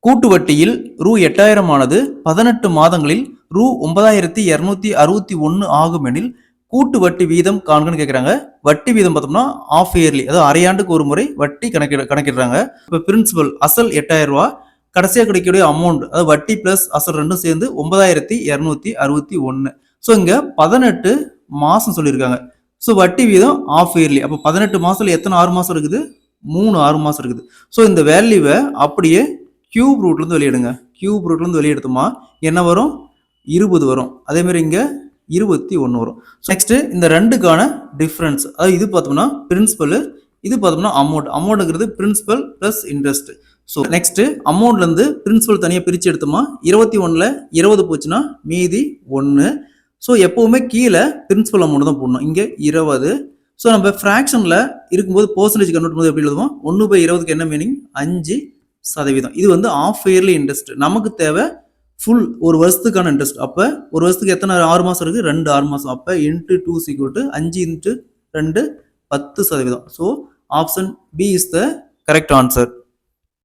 கூட்டு வட்டியில் ரூ 8000 ஆனது 18 மாதங்களில் ரூ 9261 ஆகும் எனில் கூட்டு வட்டி வீதம் காண்கன்னு கேட்குறாங்க. வட்டி வீதம் பார்த்தோம்னா ஆஃப் இயர்லி, அதாவது அரையாண்டுக்கு ஒரு முறை வட்டி கணக்கிடுறாங்க. இப்போ பிரின்சிபல் அசல் 8000 ரூபா, கடைசியாக கிடைக்கக்கூடிய அமௌண்ட் அதாவது வட்டி பிளஸ் அசல் ரெண்டும் சேர்ந்து 9261. ஸோ இங்க 18 மாசம் சொல்லியிருக்காங்க. ஸோ வட்டி வீதம் ஆஃப் இயர்லி, அப்போ 18 மாசத்துல எத்தனை 6 மாசம் இருக்குது? 3 6 மாசம் இருக்குது. ஸோ இந்த வேல்யூவை அப்படியே கியூப் ரூட்லேருந்து வெளியிடுங்க. கியூப் ரூட்லேருந்து வெளியெடுத்தோமா என்ன வரும்? 20 வரும். அதே மாதிரி இங்கே 21 வரும். நெக்ஸ்ட் இந்த ரெண்டுக்கான டிஃப்ரென்ஸ், அதாவது இது பார்த்தோம்னா பிரின்சிபல், இது பார்த்தோம்னா அமௌண்ட்ங்கிறது principal plus interest. So next அமௌண்ட்லேருந்து பிரின்சிபல் தனியாக பிரித்து எடுத்தோமா 21ல் 20 போச்சுன்னா மீதி 1. ஸோ எப்போவுமே கீழே பிரின்சிபல் அமௌண்ட் தான் போடணும். இங்கே 20. ஸோ நம்ம ஃப்ராக்ஷனில் இருக்கும்போது பர்சன்டேஜ் கன்வெர்ட் பண்ணும்போது எப்படி எழுதுவோம்? 1/20க்கு என்ன மீனிங்? 5%. இது வந்து ஆஃப் இயர்லி இன்ட்ரெஸ்ட். நமக்கு தேவை ஃபுல் ஒரு வருஷத்துக்கான இன்ட்ரெஸ்ட். அப்போ ஒரு வருஷத்துக்கு எத்தனை 6 மாதம் இருக்குது? 2 6 மாதம். அப்போ into 2 = 5 × 2 10%. So option B is the correct answer.